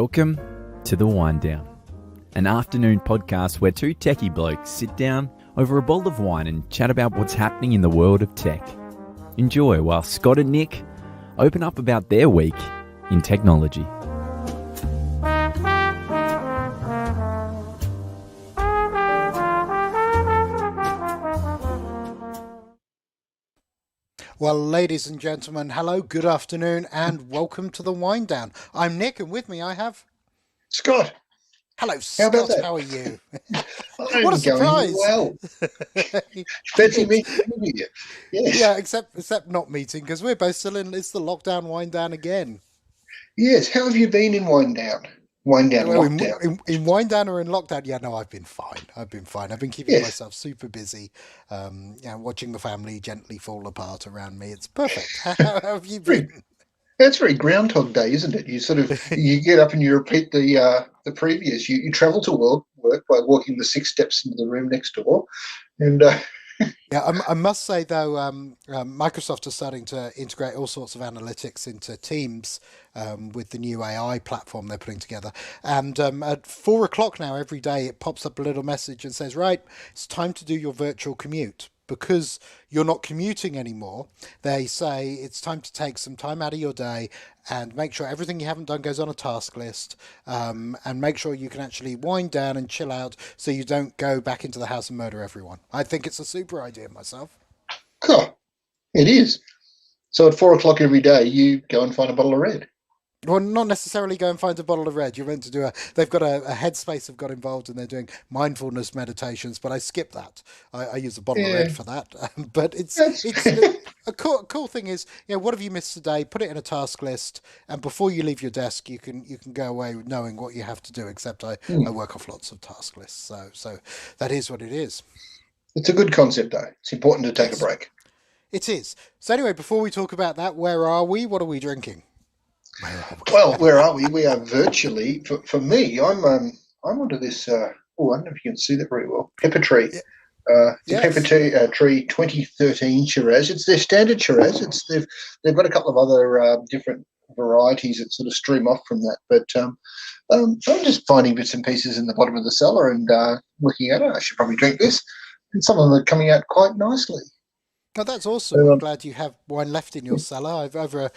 Welcome to the Winedown, an afternoon podcast where two techie blokes sit down over a bowl of wine and chat about what's happening in the world of tech. Enjoy while Scott and Nick open up about their week in technology. Well, ladies and gentlemen, hello, good afternoon, and welcome to the Winedown. I'm Nick, and with me I have... Scott. Hello, Scott, how are you? What a surprise! Well, fancy meeting you. Yes. Yeah, except not meeting, because we're both still in, it's the lockdown Winedown again. Yes, how have you been in Winedown? Lockdown. In Winedown or in lockdown? Yeah, no, I've been fine. I've been keeping myself super busy, watching the family gently fall apart around me. It's perfect. How have you been? That's very Groundhog Day, isn't it? You sort of you get up and you repeat the previous. You travel to work by walking the 6 steps into the room next door, and. Yeah, I must say though, Microsoft is starting to integrate all sorts of analytics into Teams with the new AI platform they're putting together. And at 4 o'clock now every day, it pops up a little message and says, right, it's time to do your virtual commute. Because you're not commuting anymore, they say it's time to take some time out of your day and make sure everything you haven't done goes on a task list, and make sure you can actually wind down and chill out so you don't go back into the house and murder everyone. I think it's a super idea myself. Cool. It is. So at 4 o'clock every day, you go and find a bottle of red. Well, not necessarily go and find a bottle of red. You're meant to do they've got a Headspace have got involved and they're doing mindfulness meditations, but I skip that. I use a bottle of red for that. But it's a cool thing is, what have you missed today? Put it in a task list, and before you leave your desk, you can go away knowing what you have to do. Except I work off lots of task lists, so that is what it is. It's a good concept, though. It's important to take a break. It is. So anyway, before we talk about that, where are we? What are we drinking? Well, where are we? We are virtually. For me, I'm onto this. I don't know if you can see that very well. Pepper Tree. Pepper Tree 2013 Shiraz. It's their standard Shiraz. They've got a couple of other different varieties that sort of stream off from that. But I'm just finding bits and pieces in the bottom of the cellar and looking at it. I should probably drink this. And some of them are coming out quite nicely. Oh, that's awesome. I'm glad you have wine left in your cellar. Over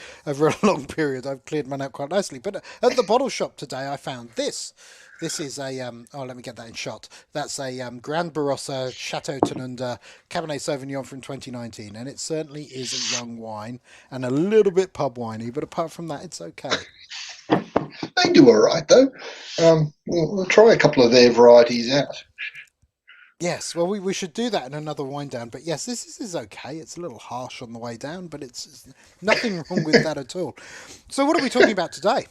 a long period, I've cleared mine out quite nicely. But at the bottle shop today, I found this. This is a, let me get that in shot. That's a Grand Barossa Chateau Tanunda Cabernet Sauvignon from 2019. And it certainly is a young wine and a little bit pub winey. But apart from that, it's okay. They do all right, though. We'll try a couple of their varieties out. Yes, well, we should do that in another wind down. But yes, this is okay. It's a little harsh on the way down, but it's nothing wrong with that at all. So what are we talking about today?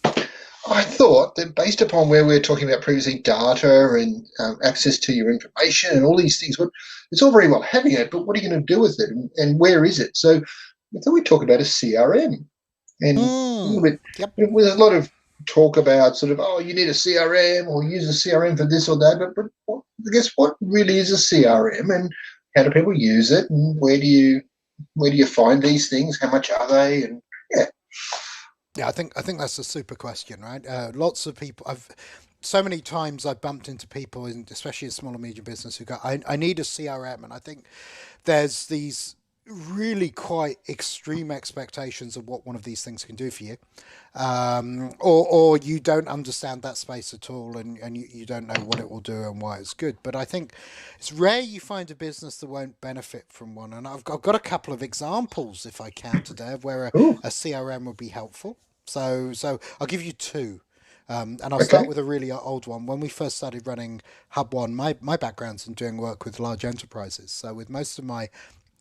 I thought that based upon where we were talking about previously, data and access to your information and all these things, it's all very well having it, but what are you going to do with it and where is it? So I thought we'd talk about a CRM. And a little bit, there's a lot of talk about sort of, you need a CRM or use a CRM for this or that, but I guess what really is a CRM and how do people use it and where do you find these things? How much are they? And I think that's a super question, right? Lots of people. So many times I've bumped into people, especially in small and medium business, who go, I need a CRM, and I think there's these really quite extreme expectations of what one of these things can do for you, or you don't understand that space at all, and you don't know what it will do and why it's good. But I think it's rare you find a business that won't benefit from one, and I've got a couple of examples, if I can, today of where a CRM would be helpful. So I'll give you two. And I'll start with a really old one. When we first started running Hub One, my background's in doing work with large enterprises. So with most of my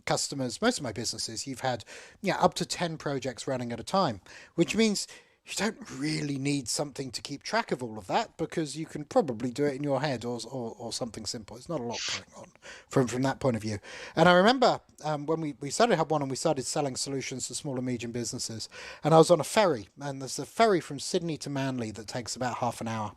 customers, most of my businesses, you've had up to 10 projects running at a time, which means you don't really need something to keep track of all of that because you can probably do it in your head or something simple. It's not a lot going on from that point of view. And I remember when we started Hub One and we started selling solutions to small and medium businesses, and I was on a ferry, and there's a ferry from Sydney to Manly that takes about half an hour.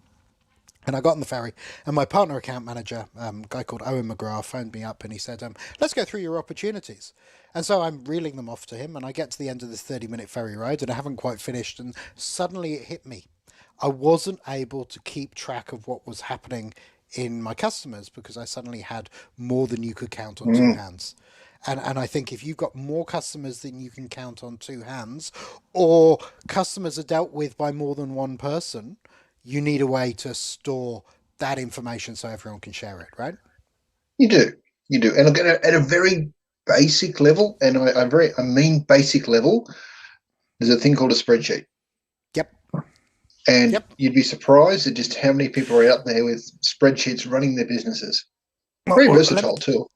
And I got on the ferry, and my partner account manager, a guy called Owen McGrath, phoned me up and he said, let's go through your opportunities. And so I'm reeling them off to him, and I get to the end of this 30-minute ferry ride, and I haven't quite finished, and suddenly it hit me. I wasn't able to keep track of what was happening in my customers because I suddenly had more than you could count on two Mm. hands. And I think if you've got more customers than you can count on two hands, or customers are dealt with by more than one person, you need a way to store that information so everyone can share it, right? You do, you do, and look, at a very basic level, and I mean basic level. There's a thing called a spreadsheet, Yep. and Yep. you'd be surprised at just how many people are out there with spreadsheets running their businesses. Well, Very let me, versatile too.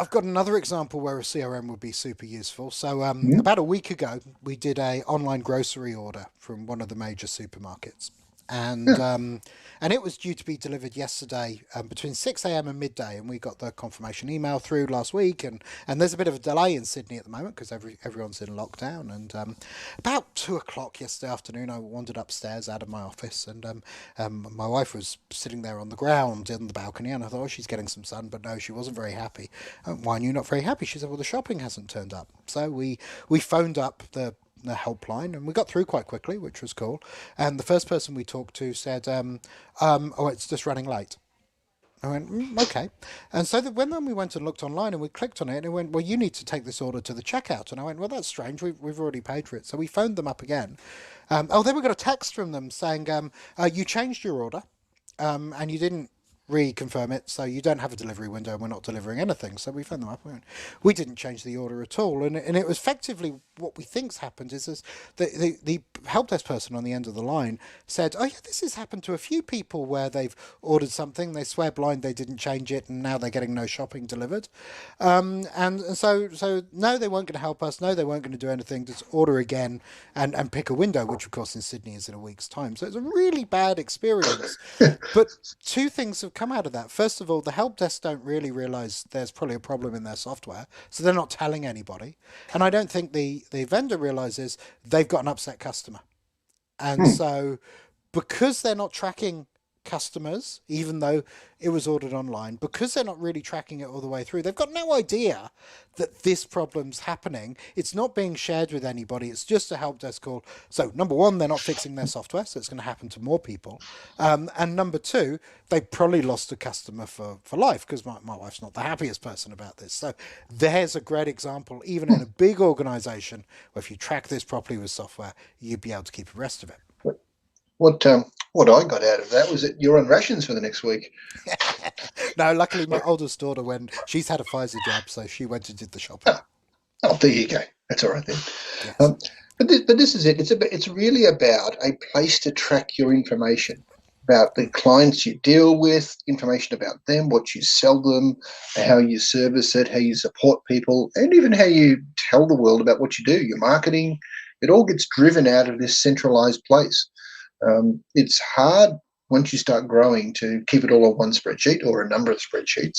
I've got another example where a CRM would be super useful. So Mm. about a week ago, we did a online grocery order from one of the major supermarkets, and Yeah. um, and it was due to be delivered yesterday between 6 a.m. and midday, and we got the confirmation email through last week, and there's a bit of a delay in Sydney at the moment because everyone's in lockdown, and about 2 o'clock yesterday afternoon, I wandered upstairs out of my office, and my wife was sitting there on the ground in the balcony, and I thought, oh, she's getting some sun, but no, she wasn't very happy. Why are you not very happy? She said, well, the shopping hasn't turned up. So we phoned up the helpline, and we got through quite quickly, which was cool. And the first person we talked to said, "Oh, it's just running late." I went, okay. And so when we went and looked online and we clicked on it, and it went, well, you need to take this order to the checkout. And I went, well, that's strange. We've already paid for it. So we phoned them up again. Then we got a text from them saying, you changed your order, and you didn't reconfirm it, so you don't have a delivery window and we're not delivering anything. So we phoned them up. We didn't change the order at all. And it was effectively what we think's happened is the help desk person on the end of the line said, oh, yeah, this has happened to a few people where they've ordered something, they swear blind they didn't change it, and now they're getting no shopping delivered. So no, they weren't going to help us. No, they weren't going to do anything. Just order again and pick a window, which of course in Sydney is in a week's time. So it's a really bad experience. But two things have come out of that. First of all, the help desk don't really realise there's probably a problem in their software, so they're not telling anybody. And I don't think the vendor realises they've got an upset customer. And Mm. so because they're not tracking customers, even though it was ordered online, because they're not really tracking it all the way through, they've got no idea that this problem's happening. It's not being shared with anybody. It's just a help desk call. So number one, they're not fixing their software, so it's going to happen to more people. And number two, they probably lost a customer for life because my wife's not the happiest person about this. So there's a great example, even in a big organization, where if you track this properly with software, you'd be able to keep abreast of it. What I got out of that was that you're on rations for the next week. No, luckily my oldest daughter, when she's had a Pfizer jab, so she went and did the shopping. Oh, there you go. That's all right then. Yes. Um, but this is it. It's really about a place to track your information about the clients you deal with, information about them, what you sell them, how you service it, how you support people, and even how you tell the world about what you do, your marketing. It all gets driven out of this centralized place. It's hard once you start growing to keep it all on one spreadsheet or a number of spreadsheets.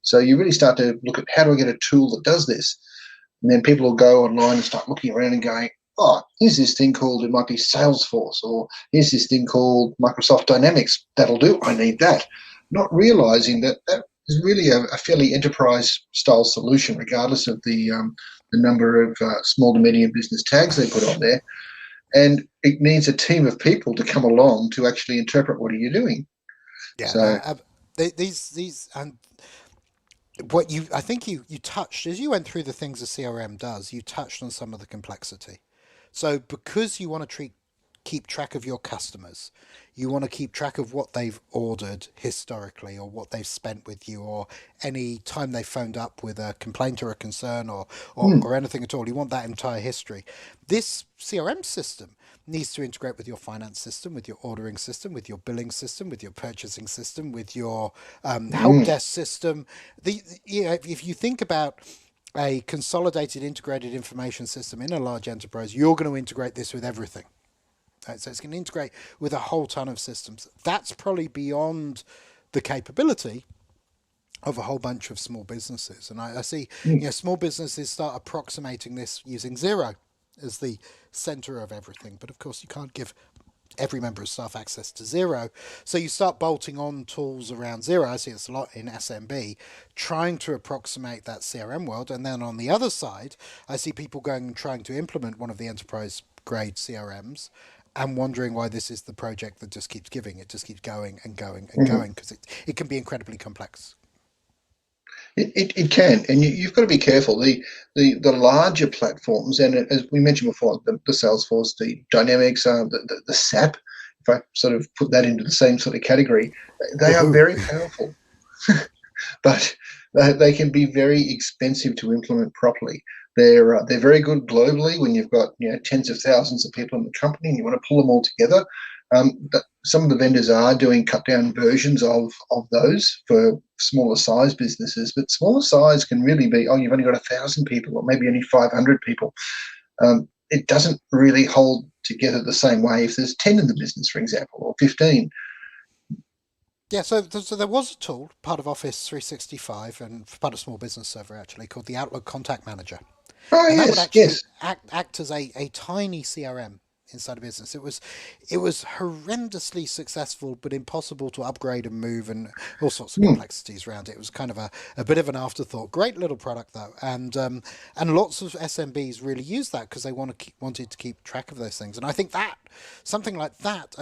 So you really start to look at how do I get a tool that does this? And then people will go online and start looking around and going, oh, here's this thing called, it might be Salesforce, or here's this thing called Microsoft Dynamics. That'll do. I need that. Not realizing that that is really a fairly enterprise style solution, regardless of the number of small to medium business tags they put on there. And it needs a team of people to come along to actually interpret what are you doing. Yeah. So, No. These and what I think you touched as you went through the things a CRM does. You touched on some of the complexity. So because you want to keep track of your customers, you want to keep track of what they've ordered historically or what they've spent with you or any time they phoned up with a complaint or a concern or anything at all. You want that entire history. This CRM system needs to integrate with your finance system, with your ordering system, with your billing system, with your purchasing system, with your help desk system. If you think about a consolidated integrated information system in a large enterprise, you're going to integrate this with everything. Right? So it's going to integrate with a whole ton of systems. That's probably beyond the capability of a whole bunch of small businesses. And I see small businesses start approximating this using Xero as the center of everything. But of course, you can't give every member of staff access to Xero. So you start bolting on tools around Xero. I see this a lot in SMB, trying to approximate that CRM world. And then on the other side, I see people going and trying to implement one of the enterprise grade CRMs and wondering why this is the project that just keeps giving. It just keeps going and going and Mhm. going because it can be incredibly complex. It can, and you've got to be careful. The larger platforms, and as we mentioned before, the Salesforce, the Dynamics, the SAP, if I sort of put that into the same sort of category, they are Woohoo! very powerful, but they can be very expensive to implement properly. They're very good globally when you've got tens of thousands of people in the company and you want to pull them all together. But some of the vendors are doing cut down versions of those for smaller size businesses, but smaller size can really be, oh, you've only got 1,000 people or maybe only 500 people. It doesn't really hold together the same way if there's 10 in the business, for example, or 15. Yeah, so there was a tool, part of Office 365 and part of Small Business Server actually, called the Outlook Contact Manager. Oh, And that would yes, actually yes. act as a tiny CRM inside a business. It was horrendously successful, but impossible to upgrade and move, and all sorts of Hmm. complexities around it. It was kind of a bit of an afterthought. Great little product though, and lots of SMBs really use that because they wanted to keep track of those things. And I think that something like that,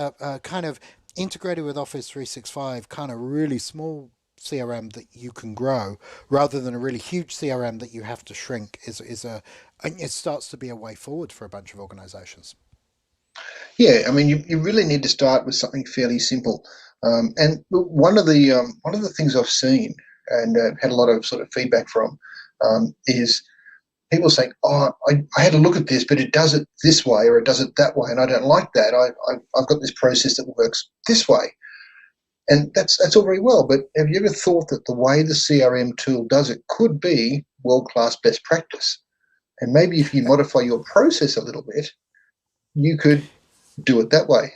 kind of integrated with Office 365, kind of really small CRM that you can grow rather than a really huge CRM that you have to shrink is a it starts to be a way forward for a bunch of organizations. Yeah, I mean, you really need to start with something fairly simple. And one of the things I've seen and had a lot of sort of feedback from is people saying, "Oh, I had a look at this, but it does it this way or it does it that way, and I don't like that. I've got this process that works this way." And that's all very well, but have you ever thought that the way the CRM tool does it could be world-class best practice? And maybe if you modify your process a little bit, you could do it that way.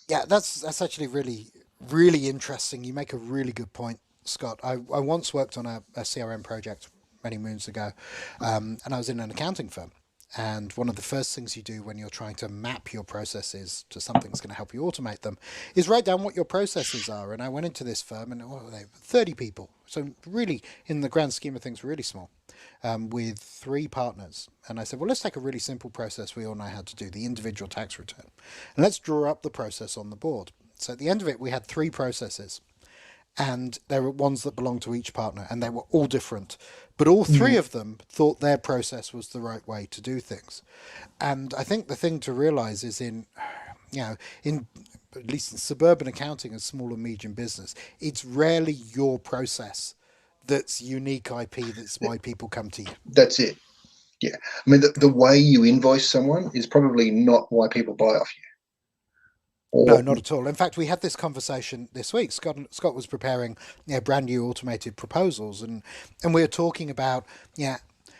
Yeah, that's actually really interesting. You make a really good point, Scott. I once worked on a CRM project many moons ago, and I was in an accounting firm. And one of the first things you do when you're trying to map your processes to something that's going to help you automate them is write down what your processes are. And I went into this firm, and what were they? 30 people. So really, in the grand scheme of things, really small, with three partners. And I said, well, let's take a really simple process we all know how to do, the individual tax return. And let's draw up the process on the board. So at the end of it, we had three processes. And there were ones that belonged to each partner, and they were all different. But all three Mm. of them thought their process was the right way to do things. And I think the thing to realize is you know, in at least in suburban accounting and small and medium business, it's rarely your process that's unique IP. That's why people come to you. That's it. Yeah. I mean, the way you invoice someone is probably not why people buy off you. No, Or, not at all. In fact, we had this conversation this week. Scott was preparing brand new automated proposals, and we were talking about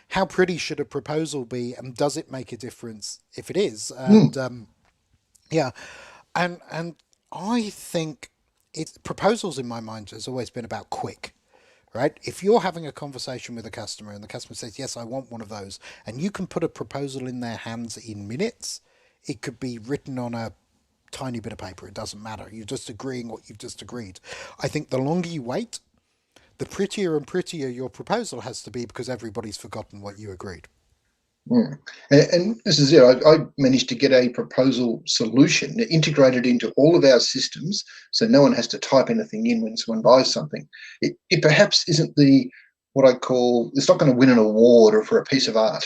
how pretty should a proposal be, and does it make a difference if it is? mm, And yeah, and I think proposals in my mind has always been about quick. Right? If you're having a conversation with a customer and the customer says, "Yes, I want one of those," and you can put a proposal in their hands in minutes, it could be written on a tiny bit of paper. It doesn't matter. You're just agreeing what you've just agreed. I think the longer you wait, the prettier and prettier your proposal has to be because everybody's forgotten what you agreed. mm. And this is it. I managed to get a proposal solution integrated into all of our systems so no one has to type anything in when someone buys something. It perhaps isn't the what I call, it's not going to win an award or for a piece of art.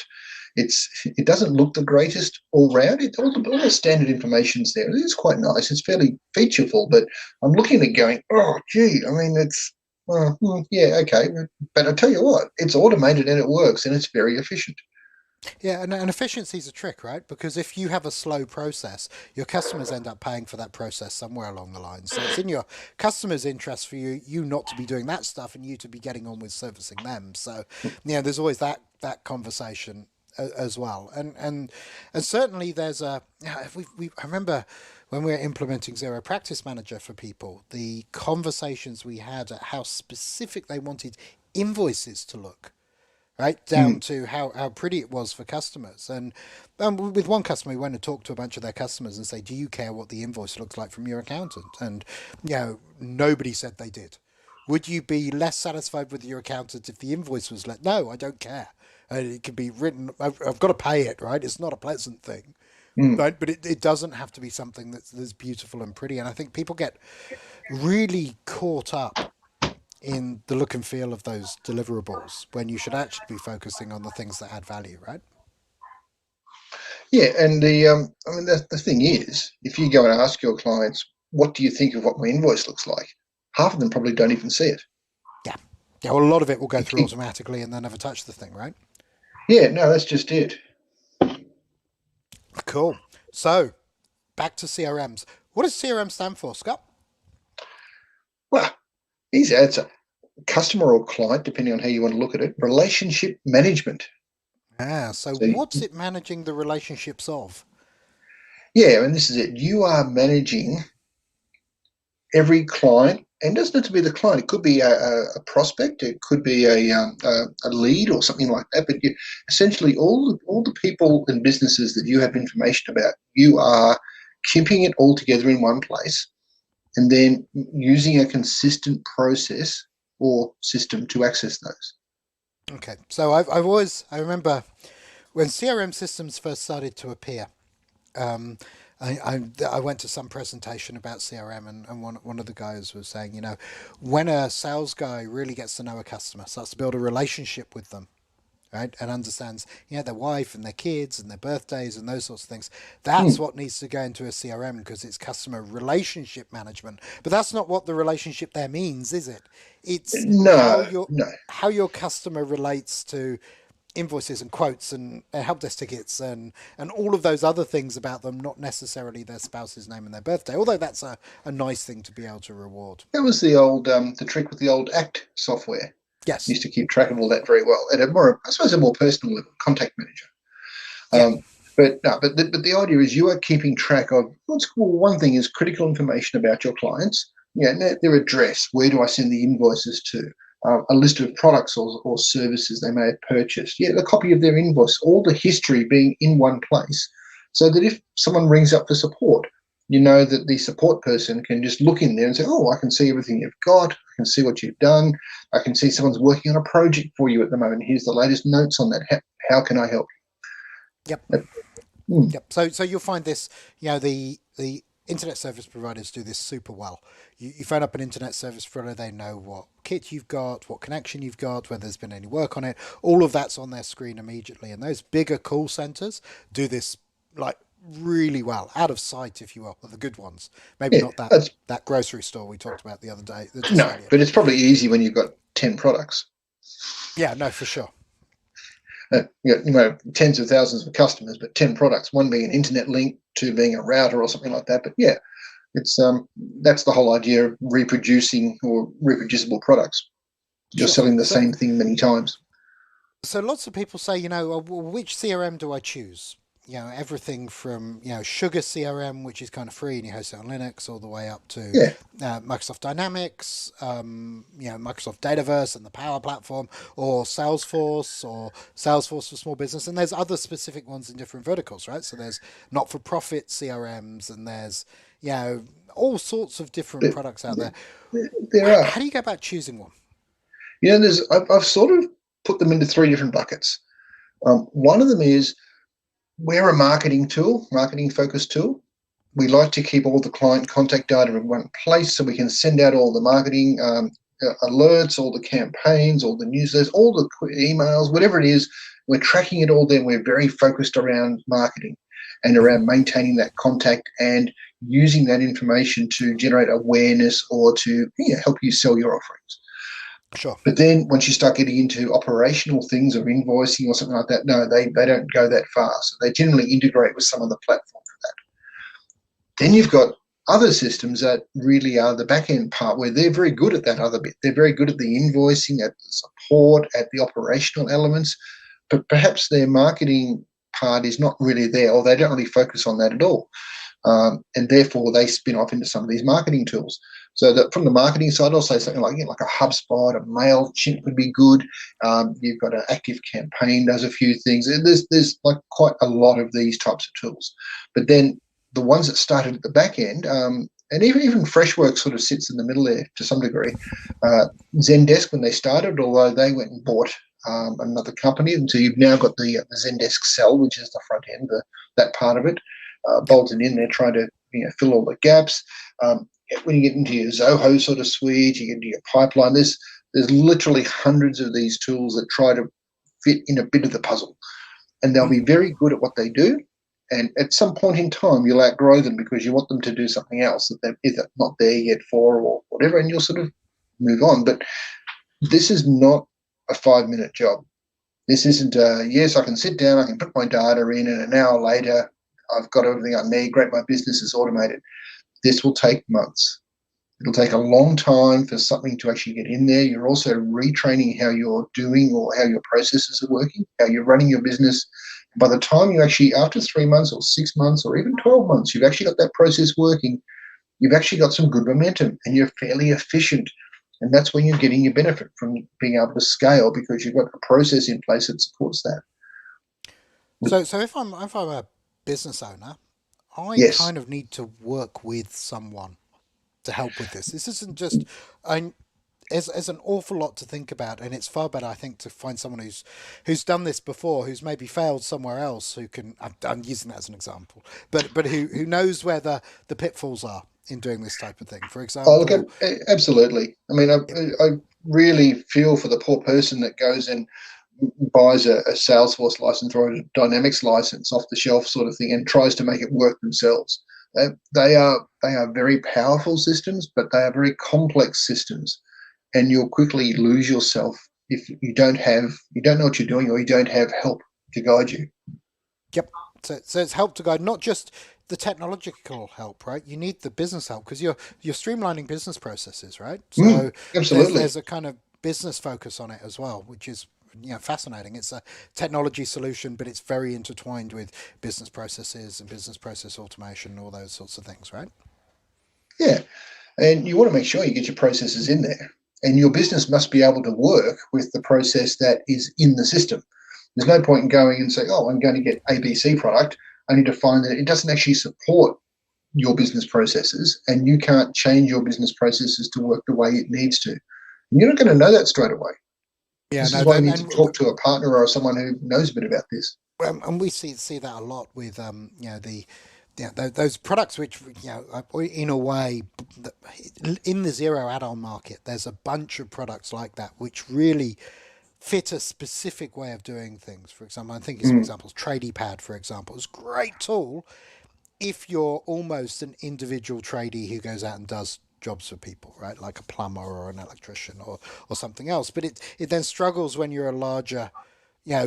It doesn't look the greatest all round. All the standard information's there. It is quite nice. It's fairly featureful, but I'm looking at it going, oh, gee, I mean, yeah, okay. But I tell you what, it's automated and it works and it's very efficient. Yeah, and efficiency is a trick, right? Because if you have a slow process, your customers end up paying for that process somewhere along the line. So it's in your customers' interest for you not to be doing that stuff and you to be getting on with servicing them. So, there's always that conversation as well. And certainly there's I remember when we were implementing Zero Practice Manager for people, the conversations we had at how specific they wanted invoices to look, right down Mm, to how pretty it was for customers. And with one customer, we went and talked to a bunch of their customers and say, do you care what the invoice looks like from your accountant? And nobody said they did. Would you be less satisfied with your accountant if the invoice was no, I don't care. It could be written, I've got to pay it, right? It's not a pleasant thing. Mm. right? But it doesn't have to be something that's beautiful and pretty. And I think people get really caught up in the look and feel of those deliverables when you should actually be focusing on the things that add value, right? Yeah, and the thing is, if you go and ask your clients, what do you think of what my invoice looks like? Half of them probably don't even see it. Yeah. Yeah, well, a lot of it will go through automatically and they'll never touch the thing, right? Yeah, no, that's just it. Cool. So, back to CRMs. What does CRM stand for, Scott? Well, easy answer. Customer or client, depending on how you want to look at it, relationship management. So So, what's it managing the relationships of? yeah, and this is it. You are managing every client, and doesn't have to be the client. It could be a prospect, it could be a lead or something like that. But essentially, all the people and businesses that you have information about, you are keeping it all together in one place, and then using a consistent process or system to access those. Okay, so I remember when CRM systems first started to appear. Um, I went to some presentation about CRM, and one of the guys was saying, when a sales guy really gets to know a customer, starts to build a relationship with them, right, and understands, their wife and their kids and their birthdays and those sorts of things, that's Hmm. what needs to go into a CRM because it's customer relationship management. But that's not what the relationship there means, is it? It's No, no. how your customer relates to invoices and quotes and help desk tickets and all of those other things about them, not necessarily their spouse's name and their birthday, although that's a nice thing to be able to reward. That was the old the trick with the old Act software. Yes. Used to keep track of all that very well at a more, I suppose, a more personal level, contact manager. Yeah. But no, but the idea is you are keeping track of what's cool. One thing is critical information about your clients. Yeah, their address. Where do I send the invoices to? A list of products or services they may have purchased. Yeah, a copy of their invoice. All the history being in one place, so that if someone rings up for support, you know that the support person can just look in there and say, "Oh, I can see everything you've got. I can see what you've done. I can see someone's working on a project for you at the moment. Here's the latest notes on that. How can I help Yep. you?" Mm. Yep. So you'll find this, the internet service providers do this super well. You phone up an internet service provider, they know what kit you've got, what connection you've got, whether there's been any work on it. All of that's on their screen immediately. And those bigger call centers do this like really well, out of sight, if you will, of the good ones. Maybe Yeah, not that's that grocery store we talked about the other day, just no, earlier. but it's probably easy when you've got 10 products. Yeah, no, for sure. Tens of thousands of customers, but 10 products, one being an internet link, two being a router or something like that. But yeah, it's that's the whole idea of reproducing or reproducible products. You're Sure. selling the same thing many times. So lots of people say, which CRM do I choose? Everything from, Sugar CRM, which is kind of free and you host it on Linux, all the way up to Yeah, Microsoft Dynamics, Microsoft Dataverse and the Power Platform, or Salesforce for small business. And there's other specific ones in different verticals, right? So there's not-for-profit CRMs and there's, all sorts of different there, products out there. there are. How do you go about choosing one? I've sort of put them into three different buckets. One of them is we're a marketing focused tool. We like to keep all the client contact data in one place so we can send out all the marketing alerts, all the campaigns, all the newsletters, all the emails, whatever it is. We're tracking it all there. We're very focused around marketing and around maintaining that contact and using that information to generate awareness or to help you sell your offerings. Sure. But then once you start getting into operational things or invoicing or something like that, no, they don't go that far. So they generally integrate with some of the platform for that. Then you've got other systems that really are the back end part where they're very good at that other bit. They're very good at the invoicing, at the support, at the operational elements, but perhaps their marketing part is not really there, or they don't really focus on that at all. And therefore they spin off into some of these marketing tools. So that from the marketing side, I'll say something like a HubSpot, a MailChimp would be good. You've got an Active Campaign does a few things. There's like quite a lot of these types of tools. But then the ones that started at the back end, and even Freshworks sort of sits in the middle there to some degree. Zendesk, when they started, although they went and bought another company, and so you've now got the Zendesk Cell, which is the front end, that part of it. bolted in there trying to fill all the gaps. When you get into your Zoho sort of suite, you get into your pipeline. There's literally hundreds of these tools that try to fit in a bit of the puzzle, and they'll be very good at what they do. And at some point in time, you'll outgrow them because you want them to do something else that they're either not there yet for or whatever, and you'll sort of move on. But this is not a 5-minute job. This isn't, yes, I can sit down, I can put my data in, and an hour later, I've got everything I need. Great, my business is automated. This will take months. It'll take a long time for something to actually get in there. You're also retraining how you're doing or how your processes are working, how you're running your business. By the time you actually, after 3 months or 6 months or even 12 months, you've actually got that process working. You've actually got some good momentum and you're fairly efficient. And that's when you're getting your benefit from being able to scale because you've got a process in place that supports that. So if I'm a business owner, I Yes. kind of need to work with someone to help with this. This isn't just there's an awful lot to think about, and it's far better, I think, to find someone who's done this before, who's maybe failed somewhere else, who can. I'm using that as an example, but who knows where the pitfalls are in doing this type of thing. For example, look, absolutely. I mean, I really feel for the poor person that goes and buys a Salesforce license or a Dynamics license off the shelf sort of thing and tries to make it work themselves. They are very powerful systems, but they are very complex systems. And you'll quickly lose yourself if you don't know what you're doing or you don't have help to guide you. Yep. So it's help to guide, not just the technological help, right? You need the business help because you're streamlining business processes, right? So absolutely. There's a kind of business focus on it as well, which is fascinating. It's a technology solution, but it's very intertwined with business processes and business process automation and all those sorts of things, right? Yeah. And you want to make sure you get your processes in there. And your business must be able to work with the process that is in the system. There's no point in going and saying, oh, I'm going to get ABC product. I need to find that it doesn't actually support your business processes and you can't change your business processes to work the way it needs to. And you're not going to know that straight away. Yeah, this is why you need to talk to a partner or someone who knows a bit about this. And we see that a lot with those products which in a way in the zero add-on market, there's a bunch of products like that which really fit a specific way of doing things. For example, I'm thinking some examples. TradiePad, for example, is a great tool if you're almost an individual tradie who goes out and does jobs for people, right? Like a plumber or an electrician or something else. But it then struggles when you're a larger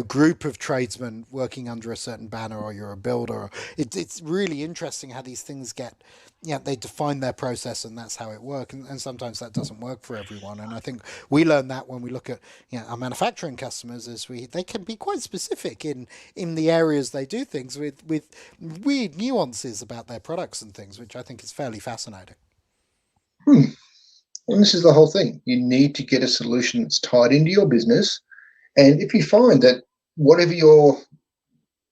group of tradesmen working under a certain banner, or you're a builder. It's really interesting how these things get, they define their process and that's how it works. And sometimes that doesn't work for everyone. And I think we learn that when we look at our manufacturing customers, they can be quite specific in the areas they do things with weird nuances about their products and things, which I think is fairly fascinating. And this is the whole thing. You need to get a solution that's tied into your business. And if you find that whatever your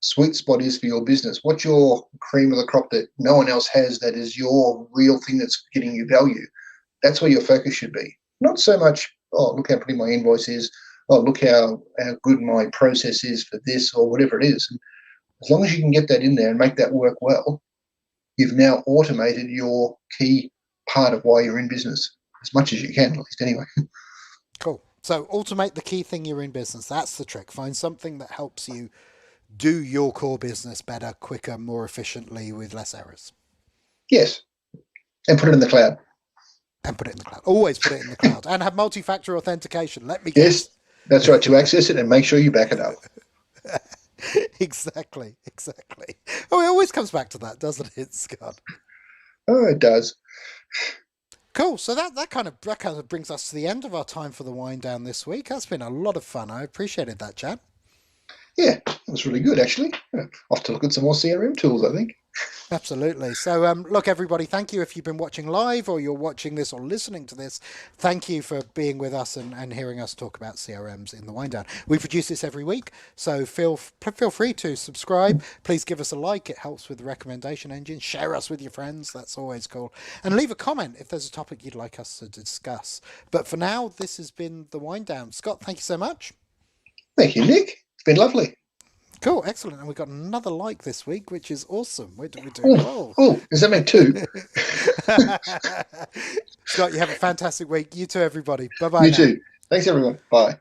sweet spot is for your business, what your cream of the crop that no one else has, that is your real thing that's getting you value, that's where your focus should be. Not so much, oh, look how pretty my invoice is, oh, look how good my process is for this or whatever it is. And as long as you can get that in there and make that work well, you've now automated your key part of why you're in business, as much as you can, at least anyway. Cool. So automate the key thing you're in business. That's the trick. Find something that helps you do your core business better, quicker, more efficiently, with less errors. Yes. And put it in the cloud. Always put it in the cloud. And have multi-factor authentication. Let me guess. Yes, that's right. To access it and make sure you back it up. Exactly. Oh, it always comes back to that, doesn't it, Scott? Oh, it does. Cool. So that kind of brings us to the end of our time for the wind down this week. That's been a lot of fun. I appreciated that, Chad. Yeah, it was really good, actually. I'll have to look at some more CRM tools, I think. Absolutely. So, look, everybody, thank you if you've been watching live or you're watching this or listening to this. Thank you for being with us and hearing us talk about CRMs in the Winedown. We produce this every week, so feel free to subscribe. Please give us a like. It helps with the recommendation engine. Share us with your friends. That's always cool. And leave a comment if there's a topic you'd like us to discuss. But for now, this has been the Winedown. Scott, thank you so much. Thank you, Nick. It's been lovely. Cool, excellent. And we got another like this week, which is awesome. We're doing well. Oh, does that make two? Scott, you have a fantastic week. You too, everybody. Bye-bye You now. too. Thanks, everyone. Bye.